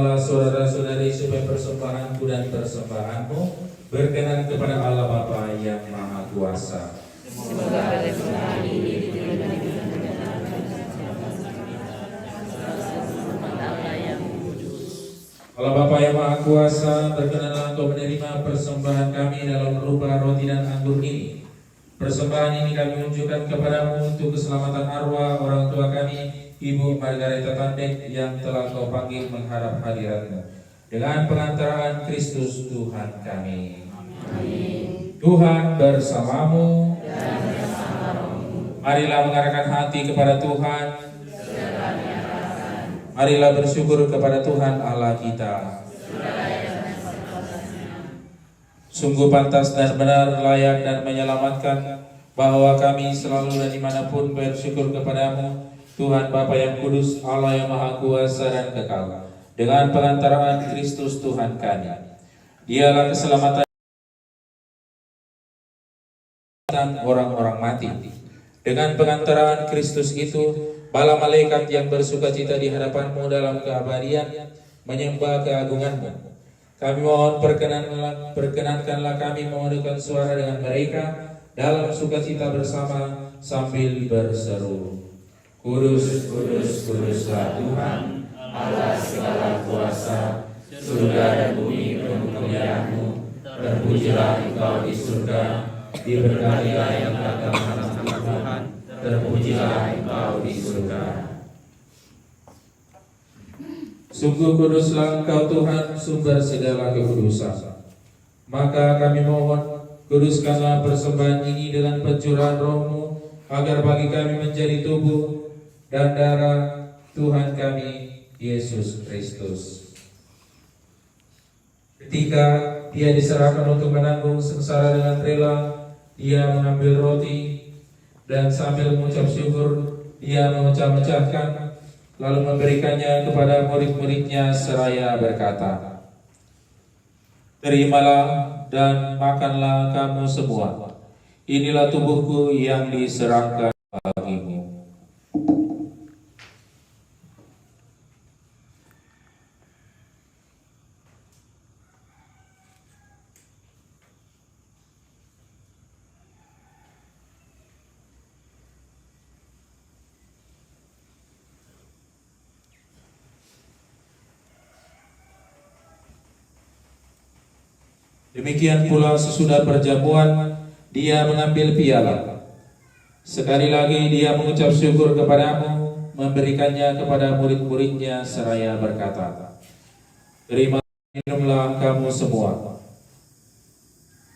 terimalah saudara-saudari supaya persembahanku dan persembahanmu berkenan kepada Allah Bapa yang Maha Kuasa. Semoga persembahan ini Allah Bapa yang Maha Kuasa, berkenanlah Engkau menerima persembahan kami dalam rupa roti dan anggur ini. Persembahan ini kami unjukkan kepadamu untuk keselamatan arwah orang tua kami, Ibu Margareta Tandek yang telah Kau panggil mengharap hadirat-Mu. Dengan pengantaraan Kristus Tuhan kami. Amin. Tuhan bersamamu. Marilah mengarahkan hati kepada Tuhan. Marilah bersyukur kepada Tuhan Allah kita. Sungguh pantas dan benar, layak dan menyelamatkan bahwa kami selalu dan dimanapun bersyukur kepadamu, Tuhan Bapa yang kudus, Allah yang Maha Kuasa dan kekal, dengan pengantaraan Kristus Tuhan kami. Dialah keselamatan orang-orang mati. Dengan pengantaraan Kristus itu, bala malaikat yang bersukacita di hadapan-Mu dalam keabadian menyembah keagungan-Mu. Kami mohon perkenankanlah kami memadukan suara dengan mereka dalam sukacita bersama sambil berseru, Kudus, kudus, kuduslah Tuhan, Allah segala kuasa, surga dan bumi penuh kemuliaan-Mu. Terpujilah Engkau di surga, diberkatilah yang datang dalam nama Tuhan, terpujilah Engkau di surga. Sungguh kuduslah Engkau Tuhan, sumber segala kekudusan. Maka kami mohon, kuduskanlah persembahan ini dengan pencurahan Roh-Mu, agar bagi kami menjadi tubuh dan darah Tuhan kami Yesus Kristus. Ketika Dia diserahkan untuk menanggung sengsara dengan rela, Dia mengambil roti dan sambil mengucap syukur, Dia memecah-mecahkan, lalu memberikannya kepada murid-muridnya seraya berkata, Terimalah dan makanlah kamu semua. Inilah tubuhku yang diserahkan bagimu. Demikian pula sesudah perjamuan, Dia mengambil piala. Sekali lagi Dia mengucap syukur kepadamu, memberikannya kepada murid-muridnya seraya berkata, Terima, minumlah kamu semua.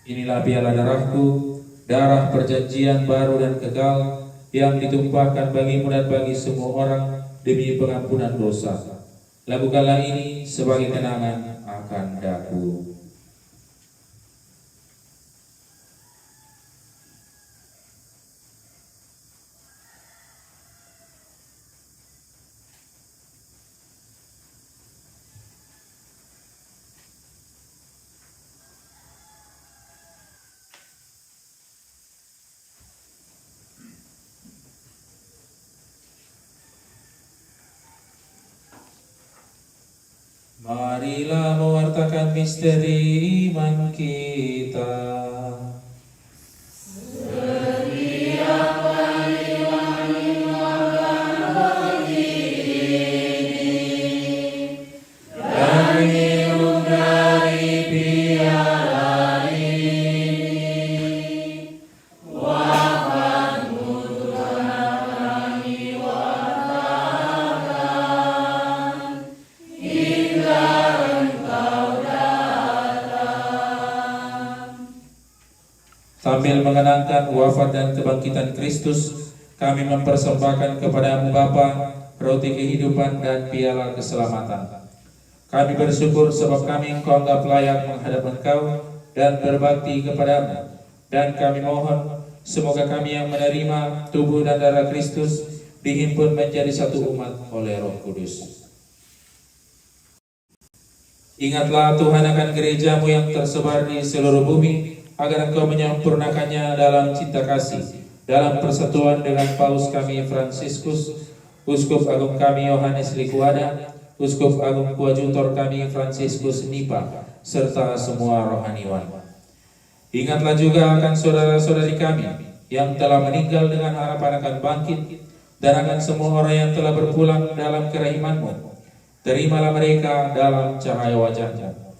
Inilah piala darahku, darah perjanjian baru dan kekal, yang ditumpahkan bagimu dan bagi semua orang demi pengampunan dosa. Lakukanlah ini sebagai kenangan akan daku. Marilah mewartakan misteri iman kita. Sambil mengenangkan wafat dan kebangkitan Kristus, kami mempersembahkan kepadamu Bapa roti kehidupan dan piala keselamatan. Kami bersyukur sebab kami Engkau anggap layak menghadap Engkau dan berbakti kepadamu. Dan kami mohon, semoga kami yang menerima tubuh dan darah Kristus dihimpun menjadi satu umat oleh Roh Kudus. Ingatlah Tuhan akan gerejamu yang tersebar di seluruh bumi, agar Engkau menyempurnakannya dalam cinta kasih, dalam persatuan dengan Paus kami Fransiskus, Uskup Agung kami Yohanes Likuada, Uskup Agung Koadjutor kami Fransiskus Nipa, serta semua rohaniwan. Ingatlah juga akan saudara-saudari kami yang telah meninggal dengan harapan akan bangkit, dan akan semua orang yang telah berpulang dalam kerahiman-Mu. Terimalah mereka dalam cahaya wajah-Mu.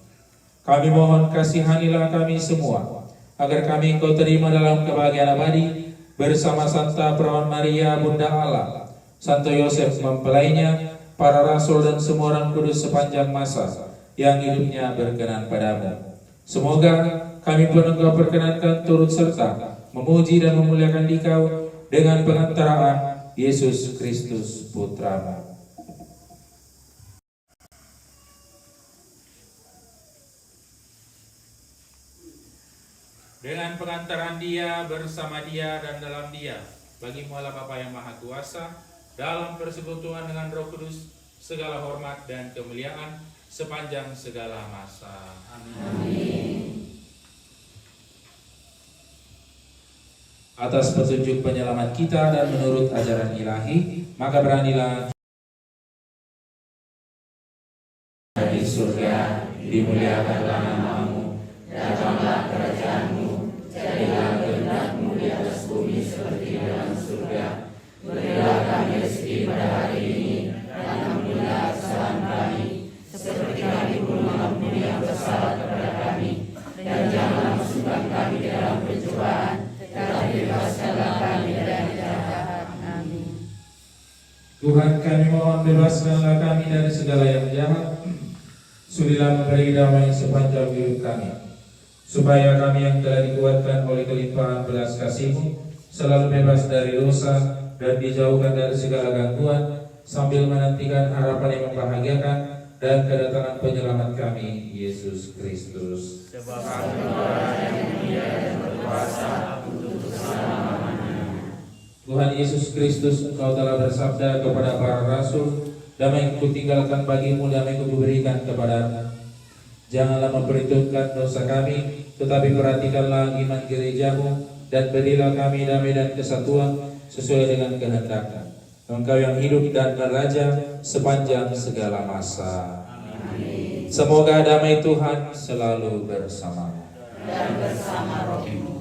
Kami mohon kasihanilah kami semua, agar kami Engkau terima dalam kebahagiaan abadi bersama Santa Perawan Maria Bunda Allah, Santo Yosef mempelainya, para rasul dan semua orang kudus sepanjang masa yang hidupnya berkenan padamu. Semoga kami pun Engkau perkenankan turut serta memuji dan memuliakan Dikau dengan pengantaraan Yesus Kristus Putra-Mu. Dengan pengantaran Dia, bersama Dia, dan dalam Dia, bagi-Mu Allah Bapa yang Maha Kuasa, dalam persekutuan dengan Roh Kudus, segala hormat dan kemuliaan sepanjang segala masa. Amin. Atas petunjuk penyelamat kita dan menurut ajaran ilahi, maka beranilah di surga, dimuliakanlah nama-Mu, datanglah kerajaan-Mu, jadilah kehendak-Mu di atas bumi seperti dalam surga. Berilah kami rezeki pada hari ini, dan ampunilah kesalahan kami, seperti kami pun mengampuni yang bersalah kepada kami, dan janganlah masukkan kami ke dalam pencobaan, tetapi bebaskanlah kami dari jahat. Amin. Tuhan, kami mohon bebaskanlah kami dari segala yang jahat. Sudilah memberi damai sepanjang hidup kami, supaya kami yang telah dikuatkan oleh kelimpahan belas kasih-Mu selalu bebas dari dosa dan dijauhkan dari segala gangguan, sambil menantikan harapan yang membahagiakan dan kedatangan penyelamat kami, Yesus Kristus. Sebab Tuhan Yesus Kristus, Engkau telah bersabda kepada para rasul, damai ku tinggalkan bagimu, damai ku berikan kepadamu. Janganlah memperhitungkan dosa kami, tetapi perhatikanlah iman gereja-Mu, dan berilah kami damai dan kesatuan sesuai dengan kehendak-Mu. Engkau yang hidup dan beraja sepanjang segala masa. Amin. Semoga damai Tuhan selalu bersamamu dan bersama rohmu.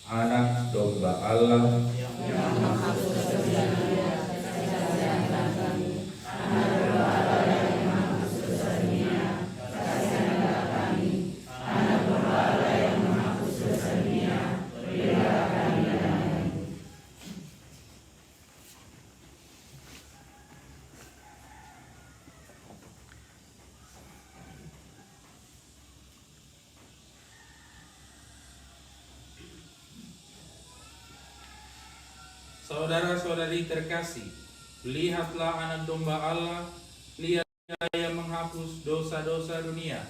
Anak domba Allah yang menghapus dosa dunia, kasihanlah kami. Anak domba Allah yang menghapus dosa dunia, kasihanlah kami. Anak domba Allah yang menghapus dosa dunia, berilah kami damai. Saudara-saudari terkasih, lihatlah anak domba Allah, lihatlah yang menghapus dosa-dosa dunia.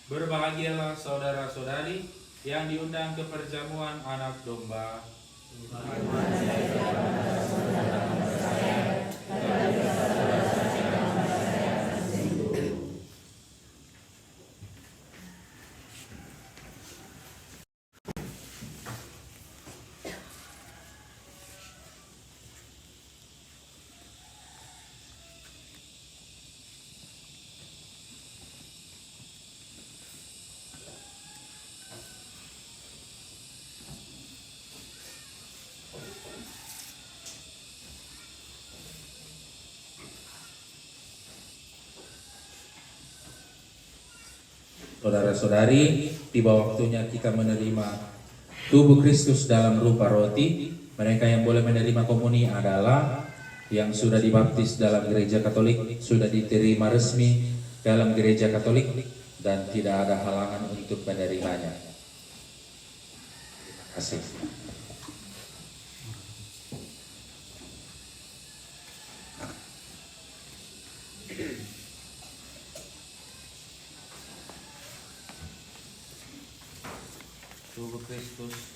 Berbahagialah saudara-saudari yang diundang ke perjamuan anak domba. Saudara-saudari, tiba waktunya kita menerima tubuh Kristus dalam rupa roti. Mereka yang boleh menerima komuni adalah yang sudah dibaptis dalam gereja Katolik, sudah diterima resmi dalam gereja Katolik, dan tidak ada halangan untuk menerimanya. Terima kasih. Tubuh Kristus,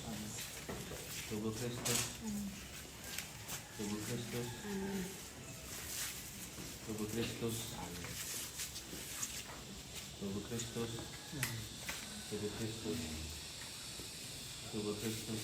tubuh Kristus, tubuh Kristus, tubuh Kristus, tubuh Kristus, tubuh Kristus, tubuh Kristus,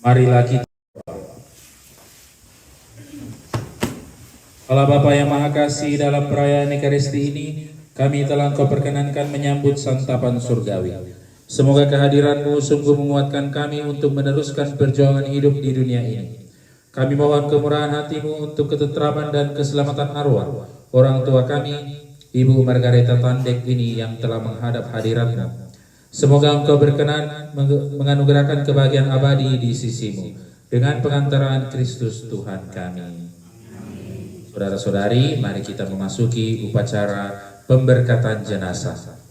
Marilah kita. Allah Bapa yang Maha Kasih, dalam perayaan Ekaristi ini kami telah Engkau perkenankan menyambut santapan surgawi. Semoga kehadiran-Mu sungguh menguatkan kami untuk meneruskan perjuangan hidup di dunia ini. Kami mohon kemurahan hati-Mu untuk ketentraman dan keselamatan arwah orang tua kami, Ibu Margareta Tandek ini yang telah menghadap hadirat-Mu. Semoga Engkau berkenan menganugerahkan kebahagiaan abadi di sisi-Mu dengan pengantaran Kristus Tuhan kami. Saudara-saudari, mari kita memasuki upacara pemberkatan jenazah.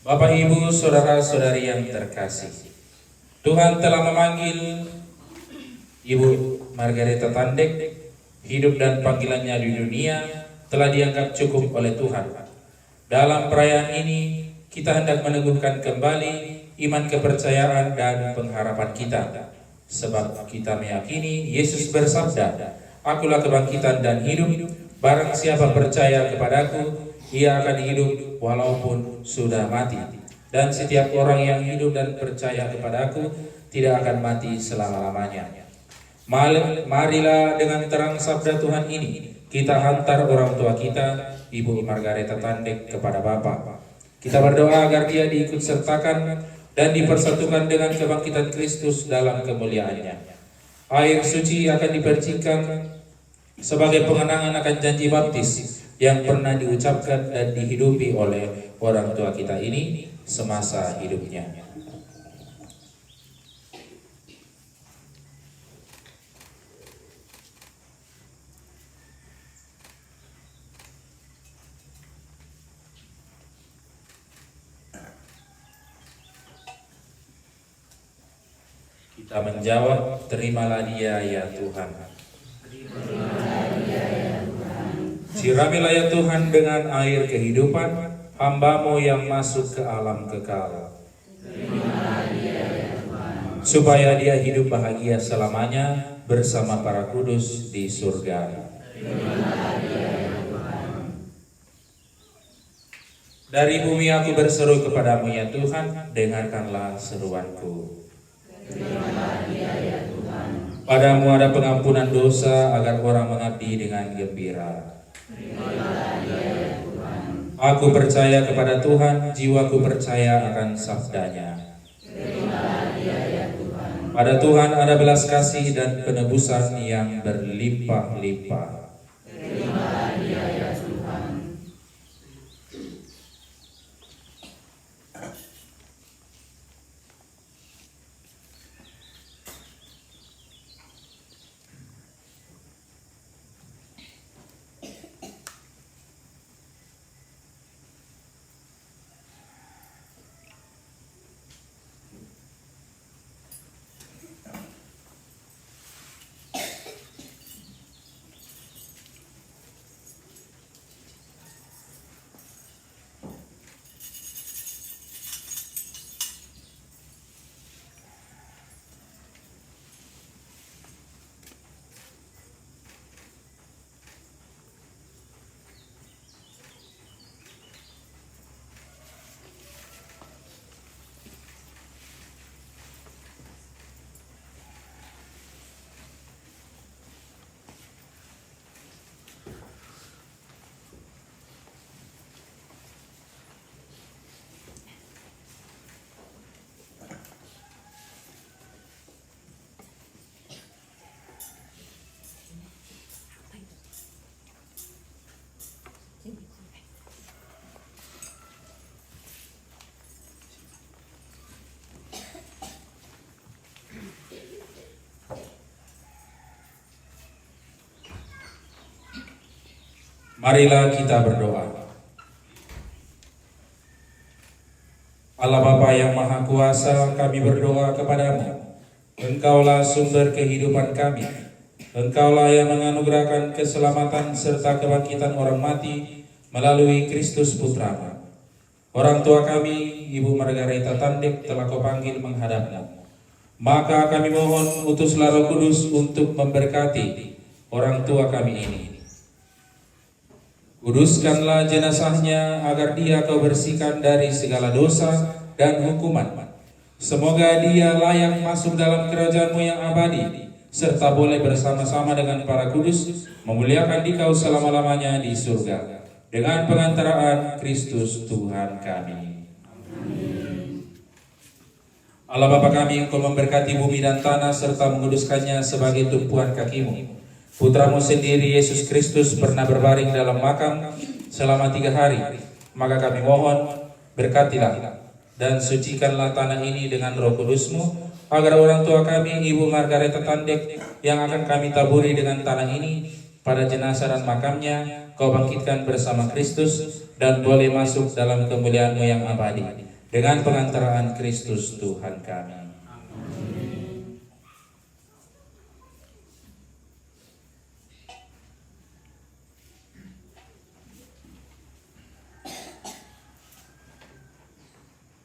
Bapak, Ibu, saudara-saudari yang terkasih, Tuhan telah memanggil Ibu Margareta Tandek. Hidup dan panggilannya di dunia telah dianggap cukup oleh Tuhan. Dalam perayaan ini, kita hendak meneguhkan kembali iman, kepercayaan, dan pengharapan kita. Sebab kita meyakini Yesus bersabda, "Akulah kebangkitan dan hidup, barang siapa percaya kepadaku, ia akan hidup walaupun sudah mati. Dan setiap orang yang hidup dan percaya kepadaku tidak akan mati selama-lamanya." Marilah dengan terang sabda Tuhan ini kita hantar orang tua kita, Ibu Margareta Tandek, kepada Bapa. Kita berdoa agar dia diikut sertakan dan dipersatukan dengan kebangkitan Kristus dalam kemuliaannya. Air suci akan dipercikan sebagai pengenangan akan janji baptis yang pernah diucapkan dan dihidupi oleh orang tua kita ini semasa hidupnya. Kita menjawab, "Terimalah dia ya Tuhan." Siramilah ya Tuhan dengan air kehidupan hamba-Mu yang masuk ke alam kekal. Supaya dia hidup bahagia selamanya bersama para kudus di surga. Dari bumi aku berseru kepadamu ya Tuhan, dengarkanlah seruanku. Padamu ada pengampunan dosa agar orang mengabdi dengan gembira. Aku percaya kepada Tuhan, jiwaku percaya akan sabdanya. Pada Tuhan ada belas kasih dan penebusan yang berlimpah-limpah. Marilah kita berdoa. Allah Bapa yang Maha Kuasa, kami berdoa kepadamu. Engkaulah sumber kehidupan kami. Engkaulah yang menganugerahkan keselamatan serta kebangkitan orang mati melalui Kristus Putra-Mu. Orang tua kami, Ibu Margareta Tandek, telah Kau panggil menghadap-Mu. Maka kami mohon utuslah Roh Kudus untuk memberkati orang tua kami ini. Kuduskanlah jenazahnya agar dia kau bersihkan dari segala dosa dan hukuman. Semoga dia layak masuk dalam kerajaan-Mu yang abadi, serta boleh bersama-sama dengan para kudus memuliakan Dikau selama-lamanya di surga. Dengan pengantaraan Kristus Tuhan kami. Allah Bapa kami, Engkau memberkati bumi dan tanah serta menguduskannya sebagai tumpuan kaki-Mu. Putramu sendiri Yesus Kristus pernah berbaring dalam makam selama 3 hari. Maka kami mohon, berkatilah dan sucikanlah tanah ini dengan Roh Kudus-Mu, agar orang tua kami, Ibu Margareta Tandek, yang akan kami taburi dengan tanah ini pada jenazah dan makamnya, Kau bangkitkan bersama Kristus dan boleh masuk dalam kemuliaan-Mu yang abadi. Dengan pengantaraan Kristus Tuhan kami.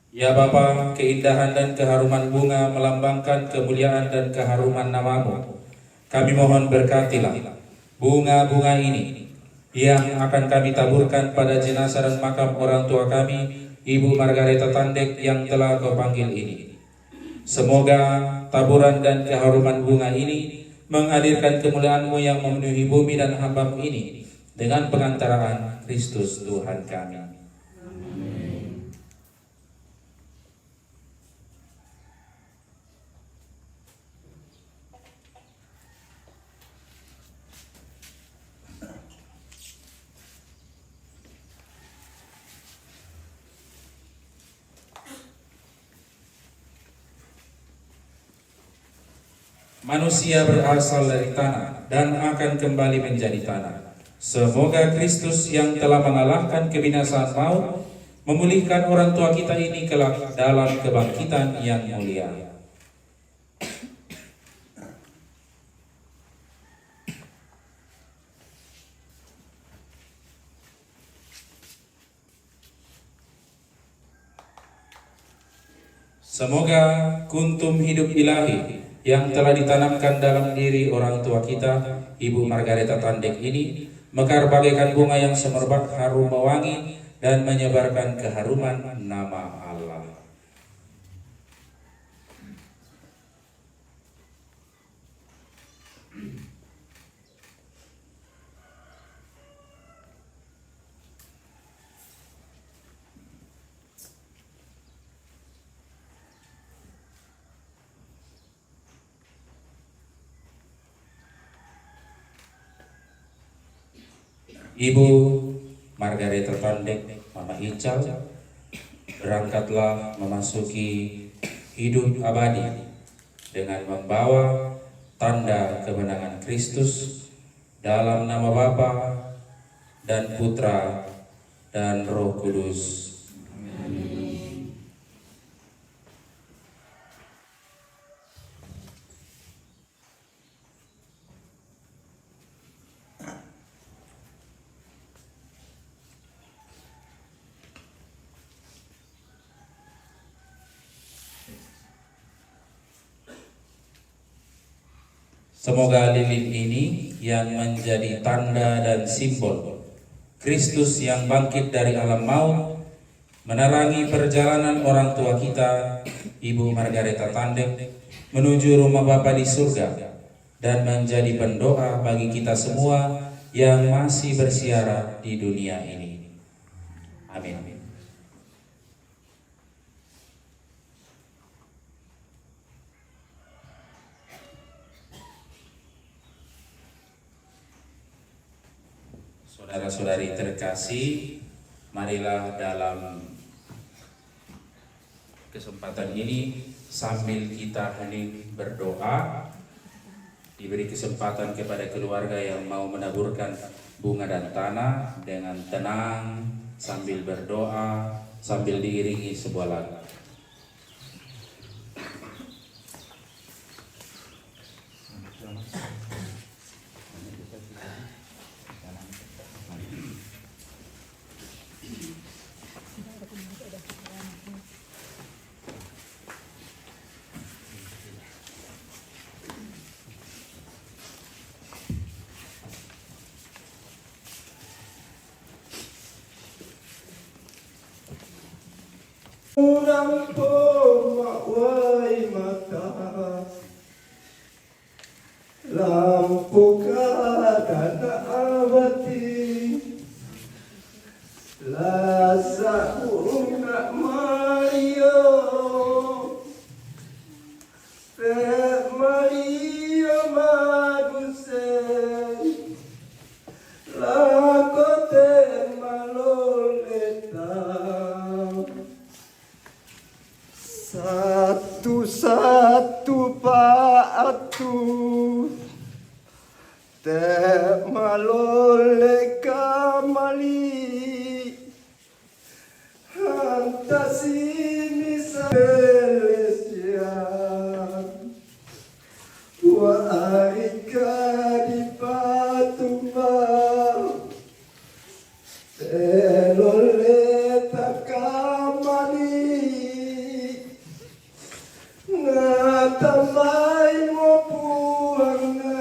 Ya Bapa, keindahan dan keharuman bunga melambangkan kemuliaan dan keharuman nama-Mu. Kami mohon berkatilah bunga-bunga ini yang akan kami taburkan pada jenazah dan makam orang tua kami, Ibu Margareta Tandek yang telah Kau panggil ini. Semoga taburan dan keharuman bunga ini menghadirkan kemuliaan-Mu yang memenuhi bumi dan hamba-Mu ini, dengan pengantaraan Kristus Tuhan kami. Manusia berasal dari tanah dan akan kembali menjadi tanah. Semoga Kristus yang telah mengalahkan kebinasaan maut memulihkan orang tua kita ini kelak dalam kebangkitan yang mulia. Semoga kuntum hidup ilahi yang telah ditanamkan dalam diri orang tua kita, Ibu Margareta Tandek ini, mekar bagaikan bunga yang semerbak harum mewangi dan menyebarkan keharuman nama Allah. Ibu Margareta Tandek, Mama Ical, berangkatlah memasuki hidup abadi dengan membawa tanda kemenangan Kristus dalam nama Bapa dan Putra dan Roh Kudus. Semoga lilin ini yang menjadi tanda dan simbol Kristus yang bangkit dari alam maut menerangi perjalanan orang tua kita, Ibu Margareta Tandek, menuju rumah Bapa di surga dan menjadi pendoa bagi kita semua yang masih bersiara di dunia ini. Amin. Saudara-saudari terkasih, marilah dalam kesempatan ini sambil kita hening berdoa, diberi kesempatan kepada keluarga yang mau menaburkan bunga dan tanah dengan tenang sambil berdoa, sambil diiringi sebuah lagu. Rampung makwai mata lampu kadana abati lasa unga Mario Te Maria Madusen lakote maloleta satu-satu paatu te malole kamali hantasini celestial wa aika di patumba te loleta kamali natamay mo puwang na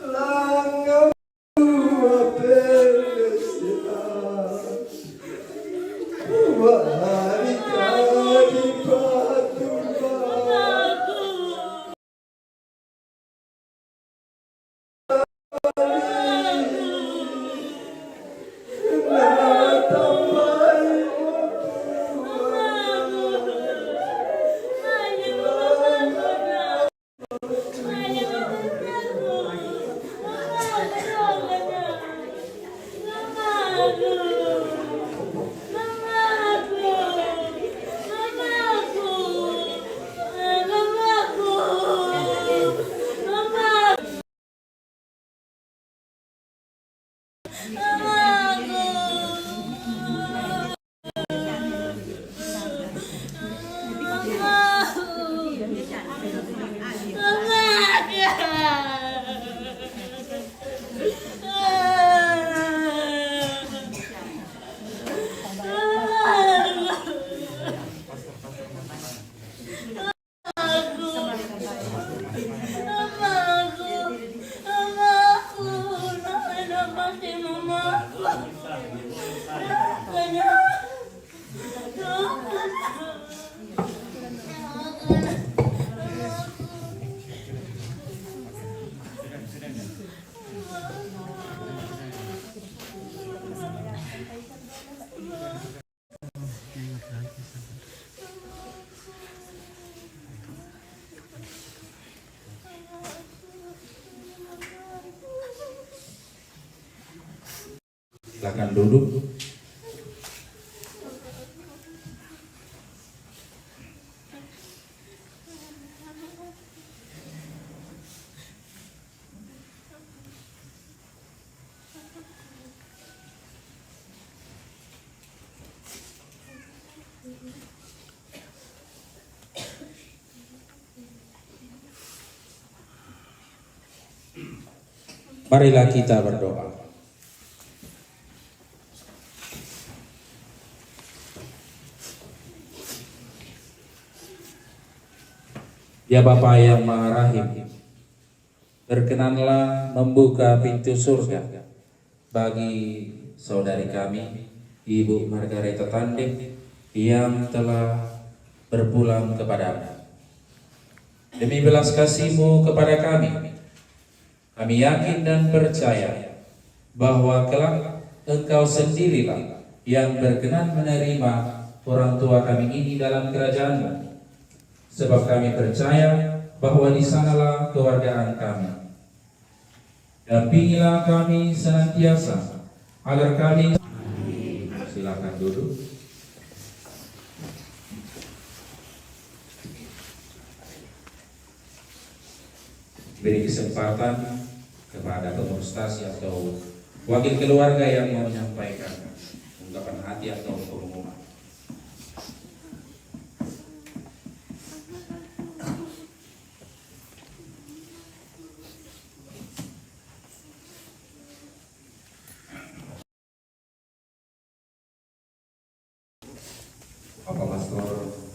langam mapelesilan wahari ka di patumba natamay mo puwang Silakan duduk. Marilah kita berdoa. Ya Bapa yang Maha Rahim, berkenanlah membuka pintu surga bagi saudari kami, Ibu Margareta Tanding, yang telah berpulang kepadamu. Demi belas kasih-Mu kepada kami yakin dan percaya bahwa kelak Engkau sendirilah yang berkenan menerima orang tua kami ini dalam kerajaan-Mu. Sebab kami percaya bahwa di sanalah kewargaan kami. Dampingilah kami senantiasa agar kami. Silakan duduk. Beri kesempatan kepada pengurus stasi atau wakil keluarga yang mau menyampaikan ungkapan hati atau pengumuman. Bapak Pastor